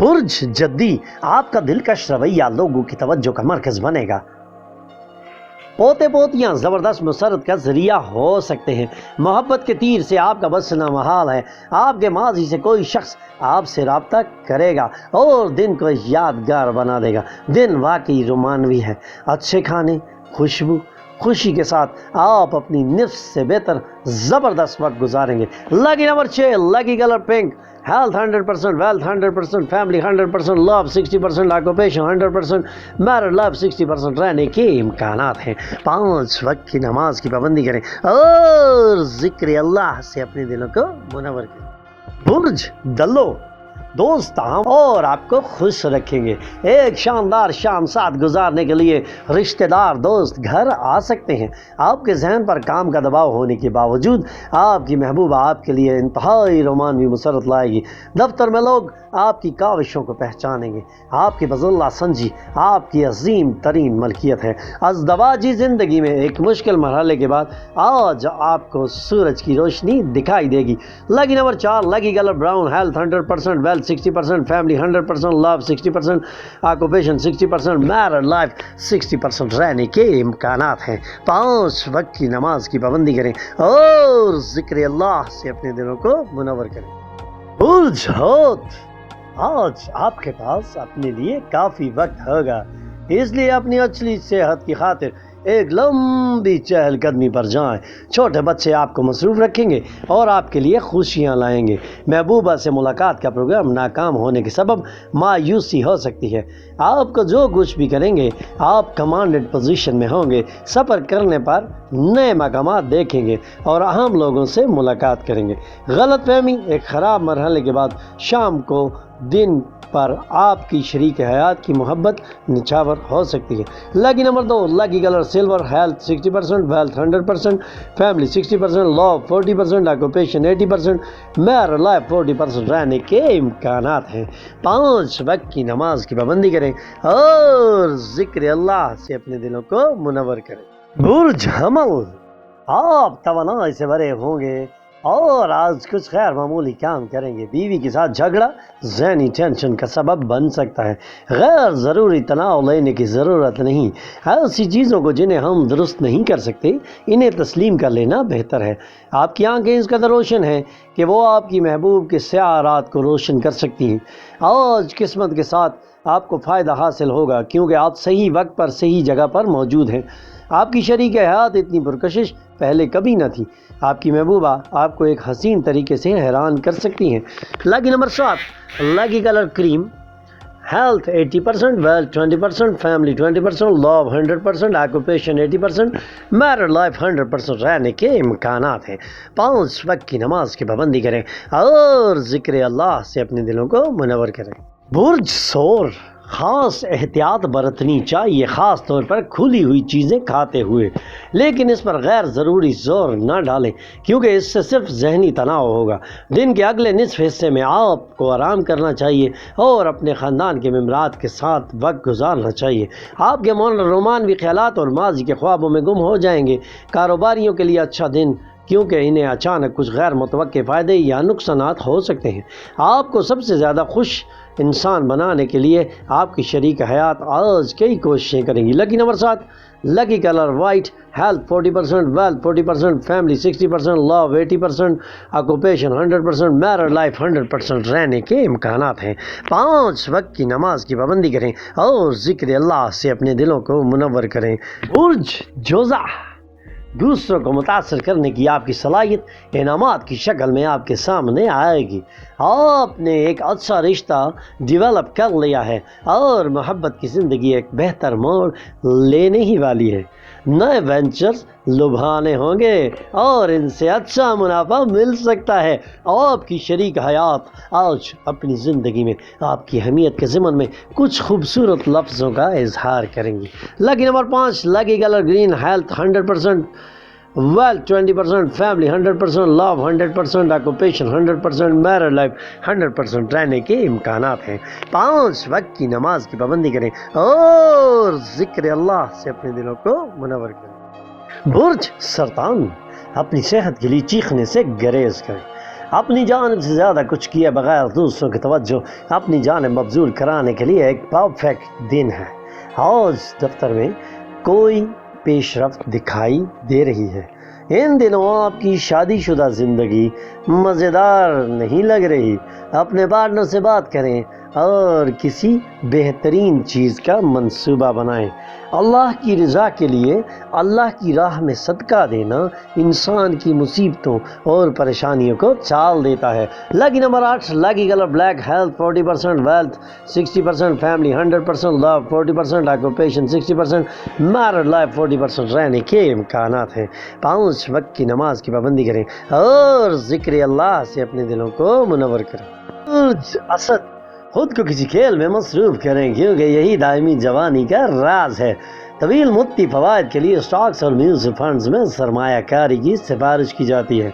برج جدی آپ کا دلکش رویہ لوگوں کی توجہ کا مرکز بنے گا۔ پوتے پوتیاں زبردست مسرت کا ذریعہ ہو سکتے ہیں۔ محبت کے تیر سے آپ کا بچنا محال ہے۔ آپ کے ماضی سے کوئی شخص آپ سے رابطہ کرے گا اور دن کو یادگار بنا دے گا۔ دن واقعی رومانوی ہے۔ اچھے کھانے، خوشبو، خوشی کے ساتھ آپ اپنی نفس سے بہتر زبردست وقت گزاریں گے۔ Lucky number 6، lucky colour pink. Health 100%، wealth 100%، family 100%، love 60%، occupation 100%، married life 60% رہنے کے امکانات ہیں۔ 5 وقت کی نماز کی پابندی کریں اور ذکر اللہ سے اپنے دلوں کو منور کریں۔ برج دلو دوست ہم اور آپ کو خوش رکھیں گے۔ ایک شاندار شام ساتھ گزارنے کے لیے رشتہ دار دوست گھر آ سکتے ہیں۔ آپ کے ذہن پر کام کا دباؤ ہونے کے باوجود آپ کی محبوبہ آپ کے لیے انتہائی رومانوی مسرت لائے گی۔ دفتر میں لوگ آپ کی کاوشوں کو پہچانیں گے۔ آپ کی بذلہ سنجی آپ کی عظیم ترین ملکیت ہے۔ ازدواجی زندگی میں ایک مشکل مرحلے کے بعد آج آپ کو سورج کی روشنی دکھائی دے گی۔ Lucky number 4، lucky colour brown. Health 100%، wealth 60%، family 100%، love 60%، occupation 60%، married life 60% رہنے کے امکانات ہیں۔ 5 وقت کی نماز کی پابندی کریں اور ذکر اللہ سے اپنے دلوں کو منور کریں۔ برج حوت آج آپ کے پاس اپنے لیے کافی وقت ہوگا، اس لیے اپنی اچھی صحت کی خاطر ایک لمبی چہل قدمی پر جائیں۔ چھوٹے بچے آپ کو مصروف رکھیں گے اور آپ کے لیے خوشیاں لائیں گے۔ محبوبہ سے ملاقات کا پروگرام ناکام ہونے کے سبب مایوسی ہو سکتی ہے۔ آپ کو جو کچھ بھی کریں گے آپ کمانڈڈ پوزیشن میں ہوں گے۔ سفر کرنے پر نئے مقامات دیکھیں گے اور اہم لوگوں سے ملاقات کریں گے۔ غلط فہمی ایک خراب مرحلے کے بعد شام کو دن پر آپ کی شریک حیات کی محبت نچھاور ہو سکتی ہے۔ Lucky number 2، lucky colour silver. Health 60%، wealth 100%، family 60%، love 40%، occupation 80%، married life 40% رہنے کے امکانات ہیں۔ 5 وقت کی نماز کی پابندی کریں اور ذکر اللہ سے اپنے دلوں کو منور کریں۔ برج حمل آپ توانائی سے بھرے ہوں گے اور آج کچھ غیر معمولی کام کریں گے۔ بیوی کے ساتھ جھگڑا ذہنی ٹینشن کا سبب بن سکتا ہے۔ غیر ضروری تناؤ لینے کی ضرورت نہیں۔ ایسی چیزوں کو جنہیں ہم درست نہیں کر سکتے انہیں تسلیم کر لینا بہتر ہے۔ آپ کی آنکھیں اس قدر روشن ہیں کہ وہ آپ کی محبوب کے سیاہ رات کو روشن کر سکتی ہیں۔ آج قسمت کے ساتھ آپ کو فائدہ حاصل ہوگا کیونکہ آپ صحیح وقت پر صحیح جگہ پر موجود ہیں۔ آپ کی شریک حیات اتنی پرکشش پہلے کبھی نہ تھی۔ آپ کی محبوبہ آپ کو ایک حسین طریقے سے حیران کر سکتی ہیں۔ لکی نمبر 7، لکی کلر کریم۔ ہیلتھ 80%، ویلتھ 20%، فیملی 20%، لو 100%، آکوپیشن 80%، میرڈ لائف 100% رہنے کے امکانات ہیں۔ 5 وقت کی نماز کی پابندی کریں اور ذکر اللہ سے اپنے دلوں کو منور کریں۔ برج ثور خاص احتیاط برتنی چاہیے، خاص طور پر کھلی ہوئی چیزیں کھاتے ہوئے، لیکن اس پر غیر ضروری زور نہ ڈالیں کیونکہ اس سے صرف ذہنی تناؤ ہوگا۔ دن کے اگلے نصف حصے میں آپ کو آرام کرنا چاہیے اور اپنے خاندان کے ممبرات کے ساتھ وقت گزارنا چاہیے۔ آپ کے رومانوی خیالات اور ماضی کے خوابوں میں گم ہو جائیں گے۔ کاروباریوں کے لیے اچھا دن کیونکہ انہیں اچانک کچھ غیر متوقع فائدے یا نقصانات ہو سکتے ہیں۔ آپ کو سب سے زیادہ خوش انسان بنانے کے لیے آپ کی شریک حیات آج کئی کوششیں کریں گی۔ Lucky number 7، lucky colour white. Health 40%، wealth 40%، family 60%، love 80%، occupation 100%، married life 100% رہنے کے امکانات ہیں۔ 5 وقت کی نماز کی پابندی کریں اور ذکر اللہ سے اپنے دلوں کو منور کریں۔ برج جوزہ دوسروں کو متاثر کرنے کی آپ کی صلاحیت انعامات کی شکل میں آپ کے سامنے آئے گی۔ آپ نے ایک اچھا رشتہ ڈیولپ کر لیا ہے اور محبت کی زندگی ایک بہتر موڑ لینے ہی والی ہے۔ نئے وینچرز لبھانے ہوں گے اور ان سے اچھا منافع مل سکتا ہے۔ آپ کی شریک حیات آج اپنی زندگی میں آپ کی اہمیت کے ضمن میں کچھ خوبصورت لفظوں کا اظہار کریں گی۔ Lucky number 5، lucky colour green. Health 100%، wealth 20%، family 100%، love 100%، occupation 100%، married life 100% رہنے کے امکانات ہیں۔ 5 وقت کی نماز کی پابندی کریں اور ذکر اللہ سے اپنے دلوں کو منور کریں۔ برج سرطان اپنی صحت کے لیے چیخنے سے گریز کریں۔ اپنی جانب سے زیادہ کچھ کیے بغیر دوسروں کی توجہ اپنی جانب مبذول کرانے کے لیے ایک پرفیکٹ دن ہے۔ آج دفتر میں کوئی پیش رفت دکھائی دے رہی ہے۔ ان دنوں آپ کی شادی شدہ زندگی مزیدار نہیں لگ رہی۔ اپنے پارٹنر سے بات کریں اور کسی بہترین چیز کا منصوبہ بنائیں۔ اللہ کی رضا کے لیے اللہ کی راہ میں صدقہ دینا انسان کی مصیبتوں اور پریشانیوں کو ٹال دیتا ہے۔ Lucky number 8، lucky colour black, health 40%، wealth 60%، family 100%، love 40%، occupation 60%، married life 40% رہنے کے امکانات ہیں۔ 5 وقت کی نماز کی پابندی کریں اور ذکر اللہ سے اپنے دلوں کو منور کریں۔ اسد، خود کو کسی کھیل میں مصروف کریں کیونکہ یہی دائمی جوانی کا راز ہے۔ طویل مدتی فوائد کے لیے اسٹاکس اور میوچل فنڈز میں سرمایہ کاری کی سفارش کی جاتی ہے۔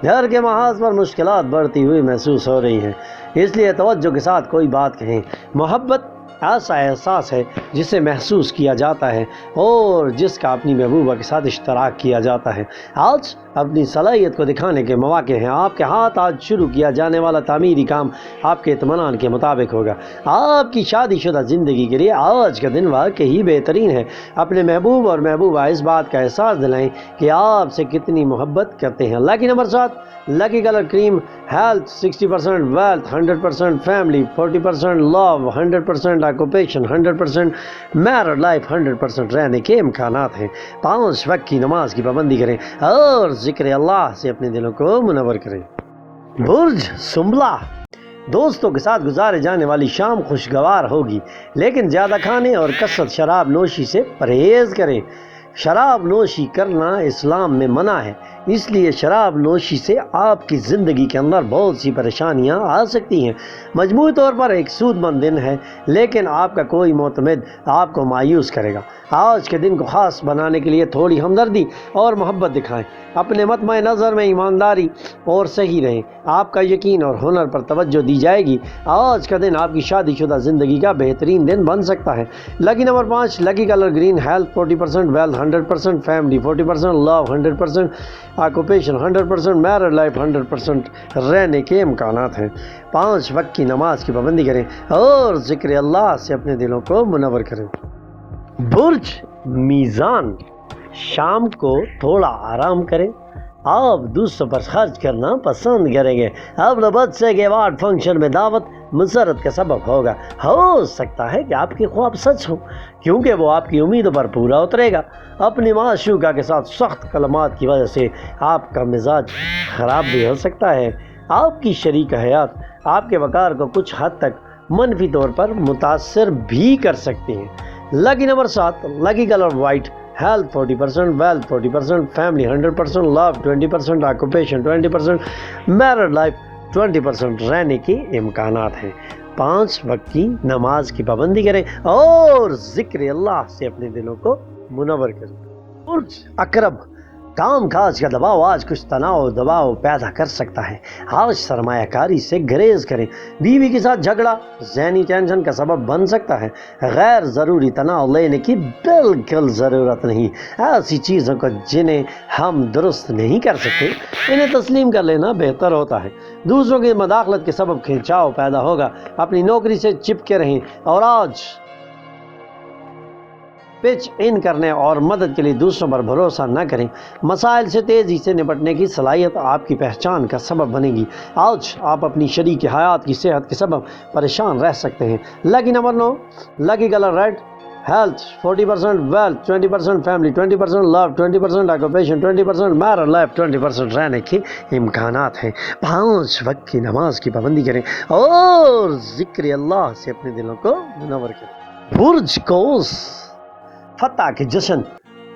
گھر کے محاذ پر مشکلات بڑھتی ہوئی محسوس ہو رہی ہیں، اس لیے توجہ کے ساتھ کوئی بات کہیں۔ محبت ایسا احساس ہے جسے محسوس کیا جاتا ہے اور جس کا اپنی محبوبہ کے ساتھ اشتراک کیا جاتا ہے۔ آج اپنی صلاحیت کو دکھانے کے مواقع ہیں۔ آپ کے ہاتھ آج شروع کیا جانے والا تعمیری کام آپ کے اطمینان کے مطابق ہوگا۔ آپ کی شادی شدہ زندگی کے لیے آج کا دن واقعی بہترین ہے۔ اپنے محبوب اور محبوبہ اس بات کا احساس دلائیں کہ آپ سے کتنی محبت کرتے ہیں۔ لکی نمبر 7، لکی کلر کریم، health 60%، wealth 100%، family 40%، love 100%، occupation 100%، married life 100% رہنے کے امکانات ہیں۔ 5 وقت کی نماز کی پابندی کریں اور ذکر اللہ سے اپنے دلوں کو منور کریں۔ برج سنبلہ، دوستوں کے ساتھ گزارے جانے والی شام خوشگوار ہوگی، لیکن زیادہ کھانے اور کثرت شراب نوشی سے پرہیز کریں۔ شراب نوشی کرنا اسلام میں منع ہے، اس لیے شراب نوشی سے آپ کی زندگی کے اندر بہت سی پریشانیاں آ سکتی ہیں۔ مجموعی طور پر ایک سود مند دن ہے، لیکن آپ کا کوئی معتمد آپ کو مایوس کرے گا۔ آج کے دن کو خاص بنانے کے لیے تھوڑی ہمدردی اور محبت دکھائیں۔ اپنے مطمع نظر میں ایمانداری اور صحیح رہیں۔ آپ کا یقین اور ہنر پر توجہ دی جائے گی۔ آج کا دن آپ کی شادی شدہ زندگی کا بہترین دن بن سکتا ہے۔ Lucky number 5، lucky colour green, health 40%، wealth 100%، family 40%، love 100%، occupation 100%، married life 100% رہنے کے امکانات ہیں۔ 5 وقت کی نماز کی پابندی کریں اور ذکر اللہ سے اپنے دلوں کو منور کریں۔ برج میزان، شام کو تھوڑا آرام کریں۔ آپ دوسروں پر خرچ کرنا پسند کریں گے۔ اپنے بچے کے ایوارڈ فنکشن میں دعوت مسرت کا سبب ہوگا۔ ہو سکتا ہے کہ آپ کے خواب سچ ہوں، کیونکہ وہ آپ کی امیدوں پر پورا اترے گا۔ اپنی معشوقہ کے ساتھ سخت کلمات کی وجہ سے آپ کا مزاج خراب بھی ہو سکتا ہے۔ آپ کی شریک حیات آپ کے وقار کو کچھ حد تک منفی طور پر متاثر بھی کر سکتے ہیں۔ Lucky number 7، lucky colour white, health 40%، wealth 40%، family 100%، love 20%، occupation 20%، married life 20% رہنے کے امکانات ہیں۔ 5 وقت کی نماز کی پابندی کریں اور ذکر اللہ سے اپنے دلوں کو منور کریں۔ برج عقرب، کام کاج کا دباؤ آج کچھ تناؤ و دباؤ پیدا کر سکتا ہے۔ آج سرمایہ کاری سے گریز کریں۔ بیوی کے ساتھ جھگڑا ذہنی ٹینشن کا سبب بن سکتا ہے۔ غیر ضروری تناؤ لینے کی بالکل ضرورت نہیں۔ ایسی چیزوں کو جنہیں ہم درست نہیں کر سکتے انہیں تسلیم کر لینا بہتر ہوتا ہے۔ دوسروں کی مداخلت کے سبب کھنچاؤ پیدا ہوگا۔ اپنی نوکری سے چپکے رہیں اور آج پچ ان کرنے اور مدد کے لیے دوسروں پر بھروسہ نہ کریں۔ مسائل سے تیزی سے نپٹنے کی صلاحیت آپ کی پہچان کا سبب بنے گی۔ آج آپ اپنی شریک حیات کی صحت کے سبب پریشان رہ سکتے ہیں۔ Lucky number 9، lucky colour red, health 40%، wealth 20%، family 20%، love 20%، occupation 20%، married life 20% رہنے کے امکانات ہیں۔ 5 وقت کی نماز کی پابندی کریں اور ذکر اللہ سے اپنے دلوں کو منور کریں۔ برج قوس، فتح کے جشن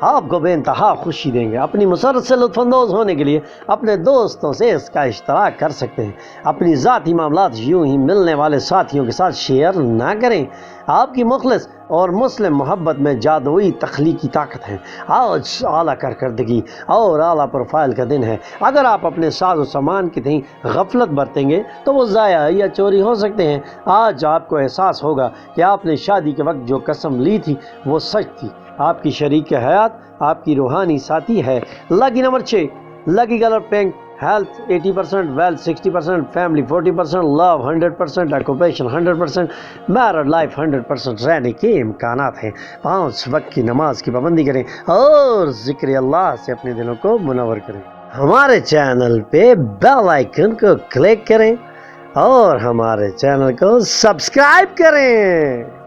آپ کو بے انتہا خوشی دیں گے۔ اپنی مسرت سے لطف اندوز ہونے کے لیے اپنے دوستوں سے اس کا اشتراک کر سکتے ہیں۔ اپنی ذاتی معاملات یوں ہی ملنے والے ساتھیوں کے ساتھ شیئر نہ کریں۔ آپ کی مخلص اور مسلم محبت میں جادوئی تخلیقی طاقت ہے۔ آج اعلیٰ کارکردگی اور اعلیٰ پروفائل کا دن ہے۔ اگر آپ اپنے ساز و سامان کی تئیں غفلت برتیں گے تو وہ ضائع یا چوری ہو سکتے ہیں۔ آج آپ کو احساس ہوگا کہ آپ نے شادی کے وقت جو قسم لی تھی وہ سچ تھی۔ آپ کی شریک حیات آپ کی روحانی ساتھی ہے۔ Lucky number 6، lucky colour pink, health 80%, wealth 60%, family 40%, love 100%, occupation 100%, married life 100%. رہنے کے امکانات ہیں. 5 وقت کی نماز کی پابندی کریں اور ذکر اللہ سے اپنے دلوں کو منور کریں. ہمارے چینل پہ بیل آئیکن کو کلک کریں اور ہمارے چینل کو سبسکرائب کریں.